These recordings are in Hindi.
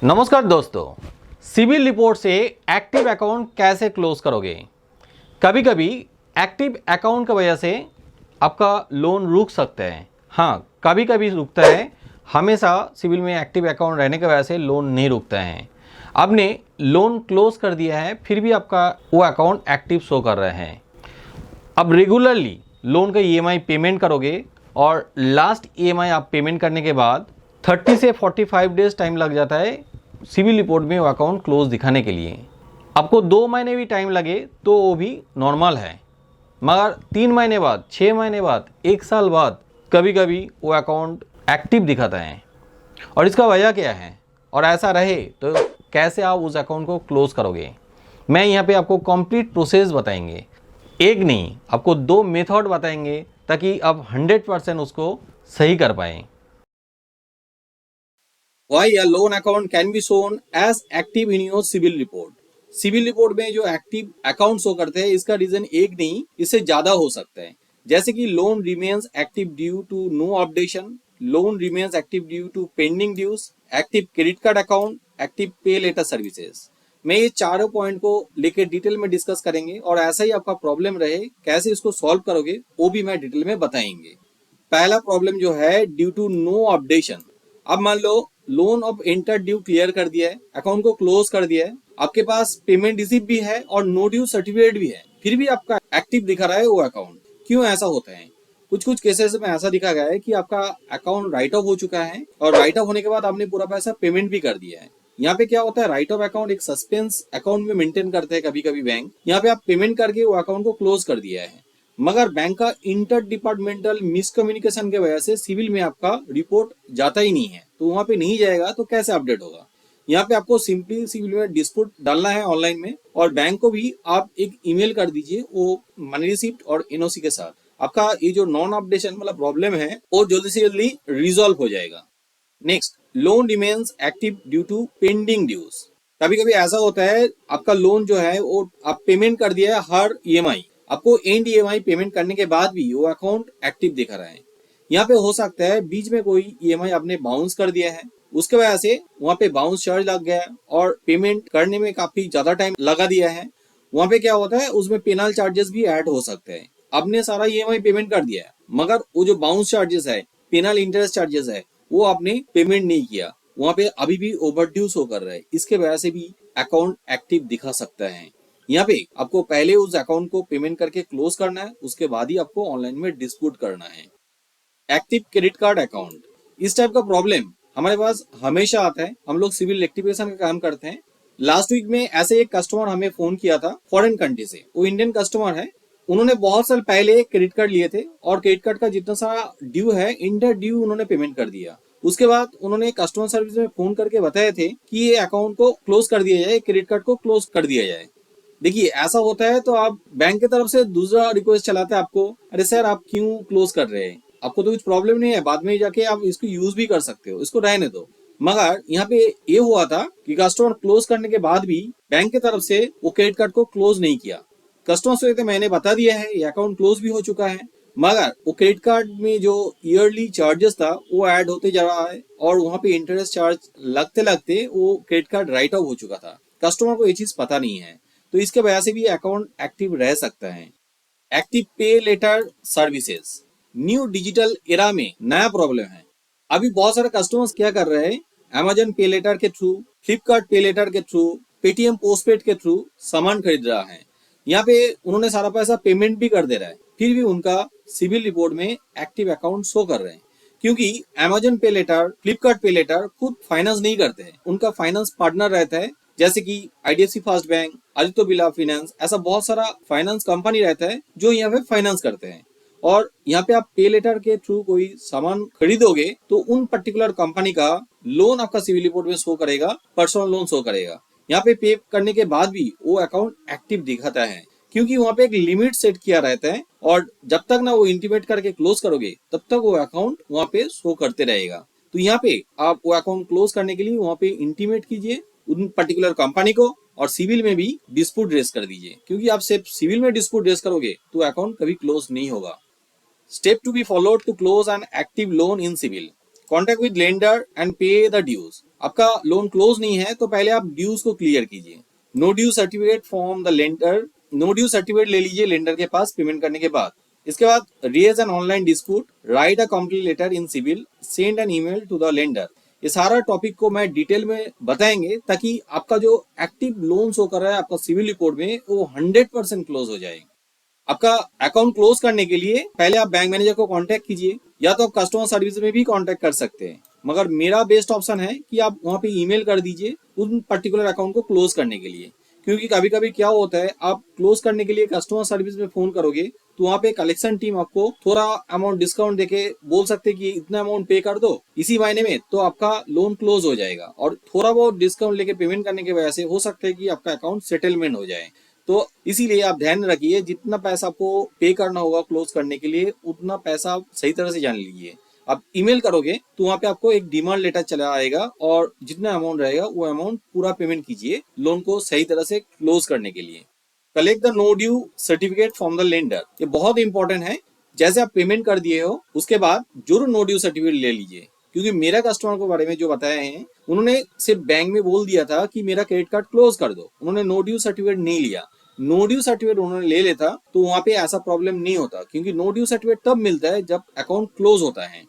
नमस्कार दोस्तों, सिविल रिपोर्ट से एक्टिव अकाउंट कैसे क्लोज करोगे। कभी कभी एक्टिव अकाउंट की वजह से आपका लोन रुक सकता है। हाँ, कभी कभी रुकता है, हमेशा सिविल में एक्टिव अकाउंट रहने की वजह से लोन नहीं रुकता है। आपने लोन क्लोज कर दिया है, फिर भी आपका वो अकाउंट एक्टिव शो कर रहे हैं। अब रेगुलरली लोन का ईएमआई पेमेंट करोगे और लास्ट ईएमआई आप पेमेंट करने के बाद 30 से 45 डेज टाइम लग जाता है सिविल रिपोर्ट में वो अकाउंट क्लोज दिखाने के लिए। आपको 2 महीने भी टाइम लगे तो वो भी नॉर्मल है, मगर 3 महीने बाद, 6 महीने बाद, 1 साल बाद कभी कभी वो अकाउंट एक्टिव दिखाता है। और इसका वजह क्या है, और ऐसा रहे तो कैसे आप उस अकाउंट को क्लोज करोगे। मैं यहाँ पे आपको कंप्लीट प्रोसेस बताएंगे, एक नहीं आपको 2 मेथड बताएंगे ताकि आप 100% उसको सही कर पाएँ। Why a loan account can be shown as active in your civil report? Civil report में जो एक्टिव अकाउंट शो करते हैं, इसका रीजन एक नहीं, इससे ज्यादा हो सकता है। जैसे कि loan remains active due to no updation, loan remains active due to pending dues, active credit card account, active pay later services. मैं ये चारों पॉइंट को लेकर डिटेल में डिस्कस करेंगे और ऐसा ही आपका प्रॉब्लम रहे कैसे इसको सॉल्व करोगे वो भी मैं डिटेल में बताएंगे। पहला प्रॉब्लम जो है ड्यू टू नो अपडेशन। अब मान लो loan of enter due clear कर दिया है, अकाउंट को क्लोज कर दिया है, आपके पास पेमेंट रिसीव भी है और नो ड्यू सर्टिफिकेट भी है, फिर भी आपका एक्टिव दिखा रहा है वो अकाउंट। क्यों ऐसा होता है? कुछ केसेस में ऐसा दिखा गया है कि आपका अकाउंट राइट ऑफ हो चुका है और राइट ऑफ होने के बाद आपने पूरा पैसा पेमेंट भी कर दिया है। यहाँ पे क्या होता है, राइट ऑफ अकाउंट एक सस्पेंस अकाउंट में मेंटेन करते हैं कभी कभी बैंक। यहाँ पे आप पेमेंट करके वो अकाउंट को क्लोज कर दिया है, मगर बैंक का इंटर डिपार्टमेंटल मिसकम्युनिकेशन के वजह से सिविल में आपका रिपोर्ट जाता ही नहीं है। तो वहां पे नहीं जाएगा तो कैसे अपडेट होगा? यहाँ पे आपको सिंपली सिविल में डिस्प्यूट डालना है ऑनलाइन में, और बैंक को भी आप एक ईमेल कर दीजिए वो मनी रिसिप्ट और एनओसी के साथ। आपका ये जो नॉन अपडेशन वाला प्रॉब्लम है वो जल्दी से जल्दी रिजॉल्व हो जाएगा। Next, loan remains active due to pending dues. कभी कभी ऐसा होता है आपका लोन जो है वो आप पेमेंट कर दिया है हर ईएमआई, आपको एंड ईएमआई पेमेंट करने के बाद भी वो अकाउंट एक्टिव दिखा रहा है। यहाँ पे हो सकता है बीच में कोई ईएमआई आपने बाउंस कर दिया है, उसके वजह से वहाँ पे बाउंस चार्ज लग गया और पेमेंट करने में काफी ज्यादा टाइम लगा दिया है। वहाँ पे क्या होता है, उसमें पेनल चार्जेस भी ऐड हो सकते हैं। आपने सारा ईएमआई पेमेंट कर दिया है, मगर वो जो बाउंस चार्जेस है, पेनल इंटरेस्ट चार्जेस है, वो आपने पेमेंट नहीं किया, वहाँ पे अभी भी ओवरड्यू शो कर रहा है। इसके वजह से भी अकाउंट एक्टिव दिखा सकता है। यहाँ पे आपको पहले उस अकाउंट को पेमेंट करके क्लोज करना है, उसके बाद ही आपको ऑनलाइन में डिस्प्यूट करना है। एक्टिव क्रेडिट कार्ड अकाउंट, इस टाइप का प्रॉब्लम हमारे पास हमेशा आता है। हम लोग सिविल एक्टिवेशन का काम करते हैं। लास्ट वीक में ऐसे एक कस्टमर हमें फोन किया था फॉरेन कंट्री से, वो इंडियन कस्टमर है। उन्होंने बहुत साल पहले क्रेडिट कार्ड लिए थे और क्रेडिट कार्ड का जितना सारा ड्यू है, इंटर ड्यू उन्होंने पेमेंट कर दिया। उसके बाद उन्होंने कस्टमर सर्विस में फोन करके बताए थे कि ये अकाउंट को क्लोज कर दिया जाए, क्रेडिट कार्ड को क्लोज कर दिया जाए। देखिए, ऐसा होता है तो आप बैंक की तरफ से दूसरा रिक्वेस्ट चलाते हैं आपको, अरे सर आप क्यों क्लोज कर रहे हैं, आपको तो कुछ प्रॉब्लम नहीं है, बाद में जाके आप इसको यूज भी कर सकते हो, इसको रहने दो। मगर यहाँ पे ये हुआ था कि कस्टमर क्लोज करने के बाद भी बैंक की तरफ से वो क्रेडिट कार्ड को क्लोज नहीं किया। कस्टमर से तो मैंने बता दिया है ये अकाउंट क्लोज भी हो चुका है, मगर वो क्रेडिट कार्ड में जो ईयरली चार्जेस था वो ऐड होते जा रहा है और वहाँ पे इंटरेस्ट चार्ज लगते लगते वो क्रेडिट कार्ड राइट ऑफ हो चुका था। कस्टमर को ये चीज पता नहीं है, तो इसके वजह से भी अकाउंट एक्टिव रह सकता है। Active pay later services, new digital era में नया प्रॉब्लम है। अभी बहुत सारे कस्टमर्स क्या कर रहे हैं, अमेजन पे लेटर के थ्रू, फ्लिपकार्ट पे लेटर के थ्रू, पेटीएम पोस्टपेड के थ्रू सामान खरीद रहा है। यहाँ पे उन्होंने सारा पैसा पेमेंट भी कर दे रहा है, फिर भी उनका सिविल रिपोर्ट में एक्टिव अकाउंट शो कर रहे हैं। क्योंकि अमेजन पे लेटर, फ्लिपकार्ट पे लेटर खुद फाइनेंस नहीं करते हैं, उनका फाइनेंस पार्टनर रहता है, जैसे कि IDFC first bank, Aditya Birla finance, ऐसा बहुत सारा फाइनेंस कंपनी रहता है जो यहाँ पे फाइनेंस करते हैं। और यहाँ पे आप पे लेटर के थ्रू कोई सामान खरीदोगे तो उन पर्टिकुलर कंपनी का लोन आपका सिविल रिपोर्ट में शो करेगा, पर्सनल लोन शो करेगा। यहाँ पे पे करने के बाद भी वो अकाउंट एक्टिव दिखाता है, क्योंकि वहाँ पे एक लिमिट सेट किया रहता है और जब तक ना वो इंटीमेट करके क्लोज करोगे तब तक वो अकाउंट वहाँ पे शो करते रहेगा। तो यहाँ पे आप वो अकाउंट क्लोज करने के लिए वहाँ पे इंटीमेट कीजिए उन पर्टिकुलर कंपनी को, और सिविल में भी डिस्प्यूट रेज कर दीजिए, क्योंकि आप सिर्फ सिविल में डिस्प्यूट रेज करोगे तो अकाउंट कभी क्लोज नहीं होगा। Step to be followed to close an active loan in civil, contact with lender and pay the dues. आपका लोन क्लोज नहीं है तो पहले आप ड्यूज को क्लियर कीजिए। No due certificate from the lender, no due certificate ले लीजिए लेंडर के पास पेमेंट करने के बाद। इसके बाद raise an online dispute, write a complaint letter in civil, send an email to the lender. ये सारा टॉपिक को मैं डिटेल में बताएंगे ताकि आपका जो एक्टिव लोन शो कर रहा है आपका सिविल रिपोर्ट में वो 100% क्लोज हो जाए। आपका अकाउंट क्लोज करने के लिए पहले आप बैंक मैनेजर को कांटेक्ट कीजिए, या तो आप कस्टमर सर्विस में भी कांटेक्ट कर सकते हैं, मगर मेरा बेस्ट ऑप्शन है कि आप वहां पे ईमेल कर दीजिए उन पर्टिकुलर अकाउंट को क्लोज करने के लिए। क्योंकि कभी कभी क्या होता है, आप क्लोज करने के लिए कस्टमर सर्विस में फोन करोगे तो वहाँ पे कलेक्शन टीम आपको थोड़ा अमाउंट डिस्काउंट देके बोल सकते हैं कि इतना अमाउंट पे कर दो इसी महीने में, तो आपका लोन क्लोज हो जाएगा। और थोड़ा बहुत डिस्काउंट लेके पेमेंट करने की वजह से हो सकता है कि आपका अकाउंट सेटलमेंट हो जाए। तो इसीलिए आप ध्यान रखिए, जितना पैसा आपको पे करना होगा क्लोज करने के लिए उतना पैसा आप सही तरह से जान लीजिए। आप ईमेल करोगे तो वहां पे आपको एक डिमांड लेटर चला आएगा और जितना अमाउंट रहेगा वो अमाउंट पूरा पेमेंट कीजिए लोन को सही तरह से क्लोज करने के लिए। Collect the no due certificate from the lender, ये बहुत इंपॉर्टेंट है। जैसे आप पेमेंट कर दिए हो उसके बाद जरूर नो ड्यू सर्टिफिकेट ले लीजिए। क्योंकि मेरा कस्टमर के बारे में जो बताया है, उन्होंने सिर्फ बैंक में बोल दिया था कि मेरा क्रेडिट कार्ड क्लोज कर दो, उन्होंने नो ड्यू सर्टिफिकेट नहीं लिया। नो ड्यू सर्टिफिकेट उन्होंने ले लेता तो वहां पे ऐसा प्रॉब्लम नहीं होता, क्योंकि नो ड्यू सर्टिफिकेट तब मिलता है जब अकाउंट क्लोज होता है।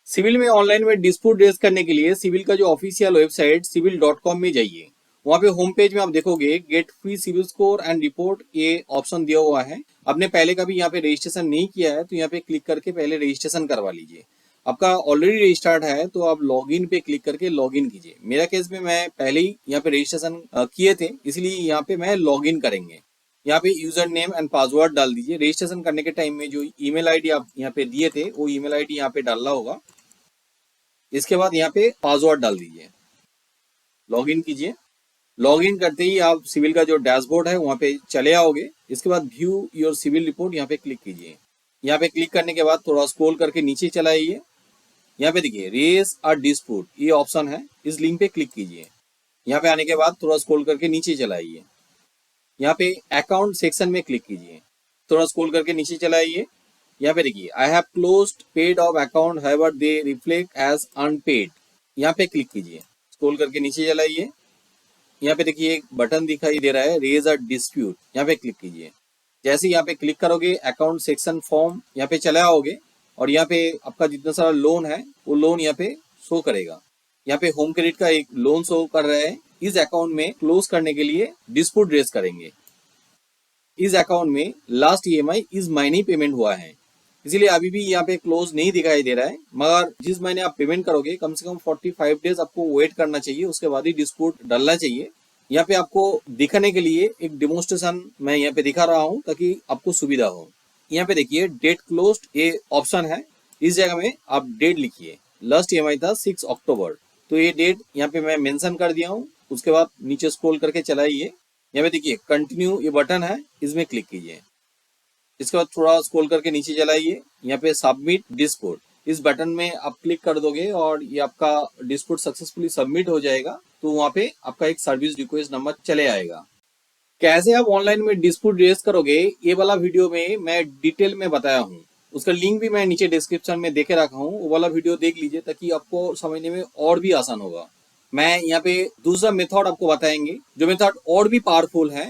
सिविल में ऑनलाइन में डिस्प्यूट रेज करने के लिए सिविल का जो ऑफिशियल वेबसाइट civil.com में जाइए। वहां पे होम पेज में आप देखोगे get free civil score and report, ये ऑप्शन दिया हुआ है। आपने पहले कभी यहाँ पे रजिस्ट्रेशन नहीं किया है तो यहाँ पे क्लिक करके पहले रजिस्ट्रेशन करवा लीजिए। आपका ऑलरेडी रजिस्टर्ड है तो आप लॉगिन पे क्लिक करके लॉगिन कीजिए। मेरा केस में मैं पहले ही यहाँ पे रजिस्ट्रेशन किए थे, इसलिए यहाँ पे मैं लॉगिन करेंगे। यहाँ पे यूजर नेम एंड पासवर्ड डाल दीजिए। रजिस्ट्रेशन करने के टाइम में जो ईमेल आईडी आप यहाँ पे दिए थे वो ईमेल आईडी यहाँ पे डालना होगा। इसके बाद यहाँ पे पासवर्ड डाल दीजिए, लॉगिन कीजिए। लॉगिन करते ही आप सिविल का जो डैशबोर्ड है वहां पे चले आओगे। इसके बाद व्यू योर सिविल रिपोर्ट यहाँ पे क्लिक कीजिए। यहाँ पे क्लिक करने के बाद थोड़ा स्क्रॉल करके नीचे चला आइए। यहाँ पे देखिए रेज अ डिस्प्यूट, ये ऑप्शन है, इस लिंक पे क्लिक कीजिए। यहाँ पे आने के बाद थोड़ा स्क्रॉल करके नीचे चला आइए। यहाँ पे अकाउंट सेक्शन में क्लिक कीजिए, थोड़ा स्क्रॉल करके नीचे चला आइए। यहाँ पे देखिए I have closed paid off account however they reflect as unpaid, यहाँ पे क्लिक कीजिए। स्क्रॉल करके नीचे चलाइए। यहाँ पे देखिए एक बटन दिखाई दे रहा है रेज अ डिस्प्यूट, यहाँ पे क्लिक कीजिए। जैसे यहाँ पे क्लिक करोगे अकाउंट सेक्शन फॉर्म यहाँ पे चले आओगे और यहाँ पे आपका जितना सारा लोन है वो लोन यहाँ पे शो करेगा। यहाँ पे होम क्रेडिट का एक लोन शो कर रहा है। इस अकाउंट में क्लोज करने के लिए डिस्प्यूट रेज करेंगे। इस अकाउंट में लास्ट ईएमआई इस महीने ही पेमेंट हुआ है, इसीलिए अभी भी यहाँ पे क्लोज नहीं दिखाई दे रहा है। मगर जिस महीने आप पेमेंट करोगे कम से कम 45 डेज आपको वेट करना चाहिए, उसके बाद ही डिस्प्यूट डालना चाहिए। यहाँ पे आपको दिखाने के लिए एक डेमोन्स्ट्रेशन मैं यहाँ पे दिखा रहा हूँ ताकि आपको सुविधा हो। यहाँ पे देखिए डेट क्लोज्ड ये ऑप्शन है, इस जगह में आप डेट लिखिए। लास्ट ईएमआई था 6 अक्टूबर, तो ये डेट यहाँ पे मैं मेंशन कर दिया हूँ। उसके बाद नीचे स्क्रॉल करके चलाइए। यहाँ पे देखिए कंटिन्यू ये बटन है, इसमें क्लिक कीजिए। इसके बाद थोड़ा स्क्रॉल करके नीचे चलाइए। यहाँ पे सबमिट डिस्प्यूट, इस बटन में आप क्लिक कर दोगे और ये आपका डिस्प्यूट सक्सेसफुली सबमिट हो जाएगा। तो वहाँ पे आपका एक सर्विस रिक्वेस्ट नंबर चले आएगा। कैसे आप ऑनलाइन में डिस्प्यूट रेज करोगे ये वाला वीडियो में मैं डिटेल में बताया हूँ, उसका लिंक भी मैं नीचे डिस्क्रिप्शन में देके रखा हूँ, वो वाला वीडियो देख लीजिए ताकि आपको समझने में और भी आसान होगा। मैं यहाँ पे दूसरा मेथड आपको बताएंगे, जो मेथड और भी पावरफुल है।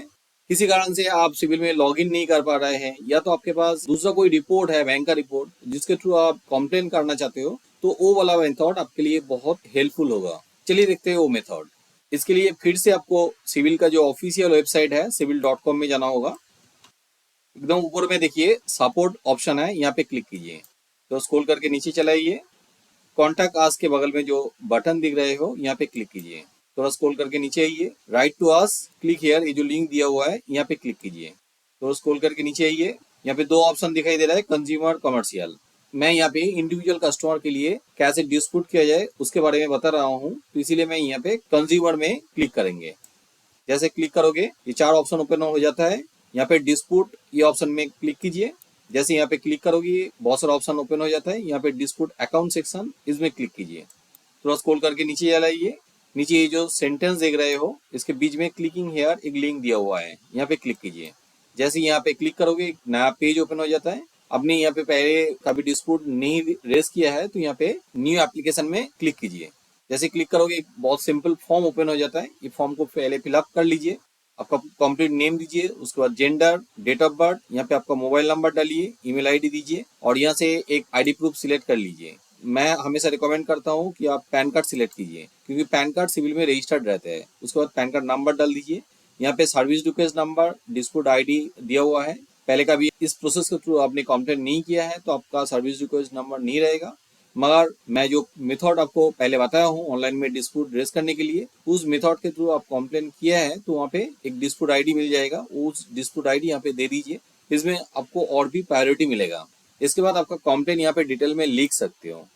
किसी कारण से आप सिविल में लॉगिन नहीं कर पा रहे हैं या तो आपके पास दूसरा कोई रिपोर्ट है बैंक का रिपोर्ट जिसके थ्रू आप कंप्लेन करना चाहते हो, तो वो वाला मेथड आपके लिए बहुत हेल्पफुल होगा। चलिए देखते हैं वो मेथड। इसके लिए फिर से आपको सिविल का जो ऑफिशियल वेबसाइट है civil.com में जाना होगा। एकदम ऊपर में देखिए सपोर्ट ऑप्शन है, यहाँ पे क्लिक कीजिए। तो स्क्रॉल करके नीचे चलाइए। कॉन्टैक्ट आस के बगल में जो बटन दिख रहे हो यहाँ पे क्लिक कीजिए। थोड़ा स्क्रॉल करके नीचे आइए, write to us click here, ये जो लिंक दिया हुआ है यहाँ पे क्लिक कीजिए। तो स्क्रॉल करके नीचे आइए। यहाँ पे दो ऑप्शन दिखाई दे रहा है, कंज्यूमर कमर्शियल। मैं यहाँ पे इंडिविजुअल कस्टमर के लिए कैसे डिस्प्यूट किया जाए उसके बारे में बता रहा हूँ, तो इसीलिए मैं यहाँ पे कंज्यूमर में क्लिक करेंगे। जैसे क्लिक करोगे ये 4 ऑप्शन ओपन हो जाता है। यहाँ पे डिस्प्यूट ये ऑप्शन में क्लिक कीजिए। जैसे यहाँ पे क्लिक करोगे बहुत सारा ऑप्शन ओपन हो जाता है। यहाँ पे डिस्प्यूट अकाउंट सेक्शन, इसमें क्लिक कीजिए। थोड़ा स्क्रॉल करके नीचे चलाइए। नीचे ये जो सेंटेंस देख रहे हो इसके बीच में क्लिकिंग हियर एक लिंक दिया हुआ है, यहाँ पे क्लिक कीजिए। जैसे यहाँ पे क्लिक करोगे नया पेज ओपन हो जाता है। आपने यहाँ पे पहले कभी डिस्प्यूट नहीं रेज किया है तो यहाँ पे न्यू एप्लीकेशन में क्लिक कीजिए। जैसे क्लिक करोगे एक बहुत सिंपल फॉर्म ओपन हो जाता है। ये फॉर्म को पहले फिलअप कर लीजिए, आपका कंप्लीट नेम दीजिए, उसके बाद जेंडर, डेट ऑफ बर्थ, यहाँ पे आपका मोबाइल नंबर डालिए, ईमेल आईडी दीजिए और यहाँ से एक आईडी प्रूफ सिलेक्ट कर लीजिए। मैं हमेशा रिकमेंड करता हूँ कि आप पैन कार्ड सिलेक्ट कीजिए, क्योंकि पैन कार्ड सिविल में रजिस्टर्ड रहते हैं। उसके बाद पैन कार्ड नंबर डाल दीजिए, यहाँ पे service request number, dispute ID दिया हुआ है। पहले का भी इस प्रोसेस के थ्रू आपने कंप्लेंट नहीं किया है तो आपका सर्विस रिक्वेस्ट नंबर नहीं रहेगा, मगर मैं जो मेथड आपको पहले बताया हूँ ऑनलाइन में डिस्प्यूट रेज करने के लिए, उस मेथड के थ्रू आप कंप्लेन किया है तो वहाँ पे एक डिस्प्यूट आईडी मिल जाएगा, उस डिस्प्यूट आईडी यहाँ पे दे दीजिए, इसमें आपको और भी प्रायोरिटी मिलेगा। इसके बाद आपका कंप्लेन यहाँ पे डिटेल में लिख सकते हो,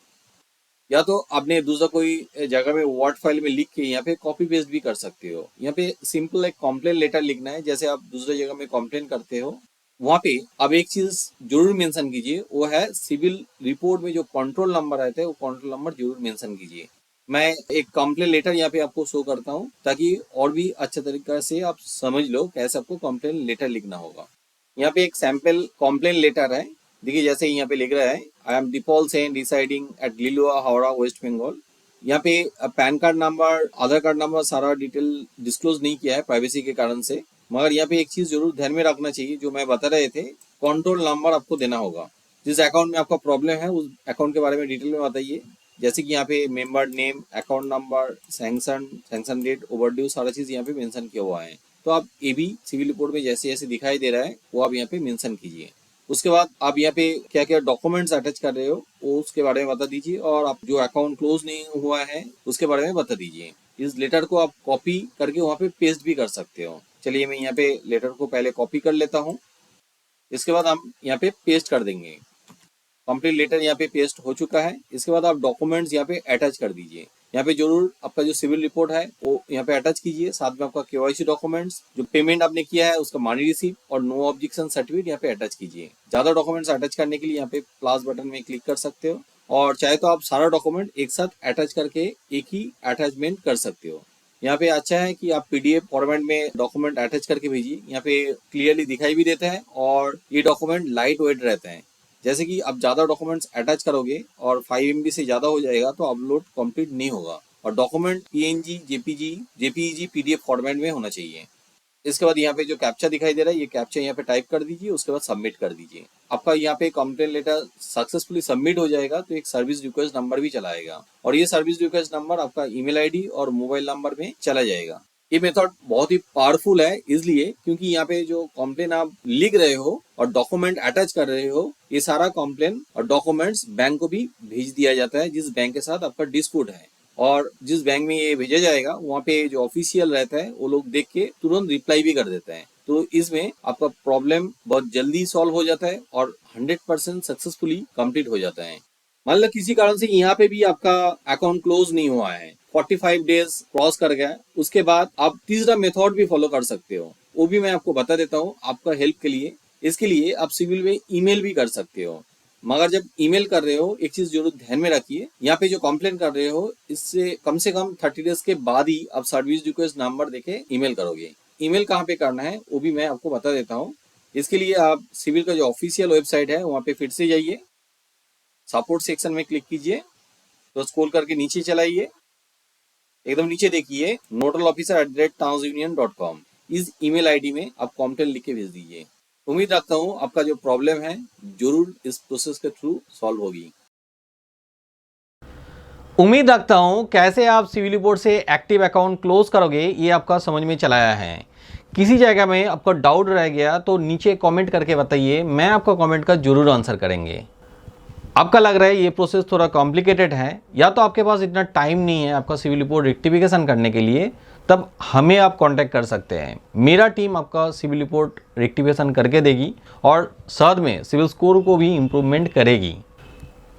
या तो आपने दूसरा कोई जगह में वर्ड फाइल में लिख के यहाँ पे कॉपी पेस्ट भी कर सकते हो। यहाँ पे सिंपल एक कंप्लेन लेटर लिखना है, जैसे आप दूसरे जगह में कंप्लेन करते हो वहाँ पे अब एक चीज जरूर मेंशन कीजिए, वो है सिविल रिपोर्ट में जो कंट्रोल नंबर रहता है वो कंट्रोल नंबर जरूर मेंशन कीजिए। मैं एक कंप्लेन लेटर यहाँ पे आपको शो करता हूँ ताकि और भी अच्छे तरीके से आप समझ लो कैसे आपको कंप्लेन लेटर लिखना होगा। यहाँ पे एक सैंपल कंप्लेन लेटर है, देखिए जैसे यहाँ पे लिख रहा है, I am Dipal Sen residing at Liluah Howrah West Bengal. यहाँ पे PAN card number, Aadhaar card number सारा डिटेल डिस्क्लोज नहीं किया है प्राइवेसी के कारण से, मगर यहाँ पे एक चीज जरूर ध्यान में रखना चाहिए जो मैं बता रहे थे, कंट्रोल नंबर आपको देना होगा। जिस अकाउंट में आपका प्रॉब्लम है उस अकाउंट के बारे में डिटेल में बताइए, जैसे कि यहाँ पे member name, account number, sanction date, overdue, सारा चीज यहाँ पे मेंशन किया हुआ है। तो आप ये भी सिविल रिपोर्ट में जैसे जैसे दिखाई दे रहा है वो आप यहाँ पे मेंशन कीजिए। उसके बाद आप यहाँ पे क्या क्या डॉक्यूमेंट्स अटैच कर रहे हो वो उसके बारे में बता दीजिए, और आप जो अकाउंट क्लोज नहीं हुआ है उसके बारे में बता दीजिए। इस लेटर को आप कॉपी करके वहाँ पे पेस्ट भी कर सकते हो। चलिए मैं यहाँ पे लेटर को पहले कॉपी कर लेता हूँ, इसके बाद हम यहाँ पे पेस्ट कर देंगे। कंप्लीट लेटर यहाँ पे पेस्ट हो चुका है। इसके बाद आप डॉक्यूमेंट्स यहाँ पे अटैच कर दीजिए। यहाँ पे जरूर आपका जो सिविल रिपोर्ट है वो यहाँ पे अटैच कीजिए, साथ में आपका केवाईसी डॉक्यूमेंट्स, जो पेमेंट आपने किया है उसका मनी रिसीप्ट और नो ऑब्जेक्शन सर्टिफिकेट यहाँ पे अटैच कीजिए। ज्यादा डॉक्यूमेंट्स अटैच करने के लिए यहाँ पे प्लस बटन में क्लिक कर सकते हो, और चाहे तो आप सारा डॉक्यूमेंट एक साथ अटैच करके एक ही अटैचमेंट कर सकते हो। यहाँ पे अच्छा है कि आप पीडीएफ फॉर्मेट में डॉक्यूमेंट अटैच करके भेजिए, यहाँ पे क्लियरली दिखाई भी देता है और ये डॉक्यूमेंट लाइट वेट रहता है। जैसे कि आप ज्यादा डॉक्यूमेंट्स अटैच करोगे और 5 MB से ज्यादा हो जाएगा तो अपलोड कंप्लीट नहीं होगा, और document PNG, JPEG, PDF format में होना चाहिए। इसके बाद यहाँ पे जो कैप्चा दिखाई दे रहा है ये कैप्चा यहाँ पे टाइप कर दीजिए, उसके बाद सबमिट कर दीजिए। आपका यहाँ पे कंप्लेन लेटर सक्सेसफुली सबमिट हो जाएगा तो एक सर्विस रिक्वेस्ट नंबर भी चला आएगा, और ये सर्विस रिक्वेस्ट नंबर आपका ईमेल आईडी और मोबाइल नंबर में चला जाएगा। ये मेथड बहुत ही पावरफुल है इसलिए क्योंकि यहाँ पे जो कंप्लेन आप लिख रहे हो और डॉक्यूमेंट अटैच कर रहे हो, ये सारा कंप्लेन और डॉक्यूमेंट्स बैंक को भी भेज दिया जाता है जिस बैंक के साथ आपका डिस्प्यूट है, और जिस बैंक में ये भेजा जाएगा वहाँ पे जो ऑफिशियल रहता है वो लोग देख के तुरंत रिप्लाई भी कर देते हैं। तो इसमें आपका प्रॉब्लम बहुत जल्दी सॉल्व हो जाता है और 100% सक्सेसफुली कंप्लीट हो जाता है। मान लो किसी कारण से यहाँ पे भी आपका अकाउंट क्लोज नहीं हुआ है, 45 डेज क्रॉस कर गया, उसके बाद आप तीसरा मेथड भी फॉलो कर सकते हो, वो भी मैं आपको बता देता हूँ आपका हेल्प के लिए। इसके लिए आप सिविल में ईमेल भी कर सकते हो, मगर जब ईमेल कर रहे हो एक चीज जरूर ध्यान में रखिए, यहाँ पे जो कंप्लेन कर रहे हो इससे कम से कम 30 डेज के बाद ही आप सर्विस रिक्वेस्ट नंबर देके ईमेल करोगे। ईमेल कहाँ पे करना है वो भी मैं आपको बता देता हूँ। इसके लिए आप सिविल का जो ऑफिशियल वेबसाइट है वहाँ पे फिर से जाइए, सपोर्ट सेक्शन में क्लिक कीजिए, तो स्क्रॉल करके नीचे चलाइए, एकदम नीचे देखिए nodalofficer@transunion.com, इस ईमेल आईडी में आप कंप्लेंट लिख के भेज दीजिए। उम्मीद रखता हूँ आपका जो प्रॉब्लम है जरूर इस प्रोसेस के थ्रू सॉल्व होगी। उम्मीद रखता हूँ कैसे आप सिविल रिपोर्ट से एक्टिव अकाउंट क्लोज करोगे ये आपका समझ में चला आया है। किसी जगह में आपका डाउट रह गया तो नीचे कमेंट करके बताइए, मैं आपका कमेंट का जरूर आंसर करेंगे। आपका लग रहा है ये प्रोसेस थोड़ा कॉम्प्लिकेटेड है, या तो आपके पास इतना टाइम नहीं है आपका सिविल रिपोर्ट रेक्टिफिकेशन करने के लिए, तब हमें आप कांटेक्ट कर सकते हैं। मेरा टीम आपका सिविल रिपोर्ट रेक्टिफिकेशन करके देगी और साथ में सिविल स्कोर को भी इम्प्रूवमेंट करेगी।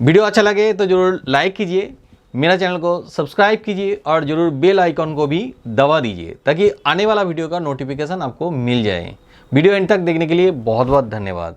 वीडियो अच्छा लगे तो ज़रूर लाइक कीजिए, मेरा चैनल को सब्सक्राइब कीजिए और ज़रूर बेल आइकॉन को भी दबा दीजिए ताकि आने वाला वीडियो का नोटिफिकेशन आपको मिल जाए। वीडियो एंड तक देखने के लिए बहुत बहुत धन्यवाद।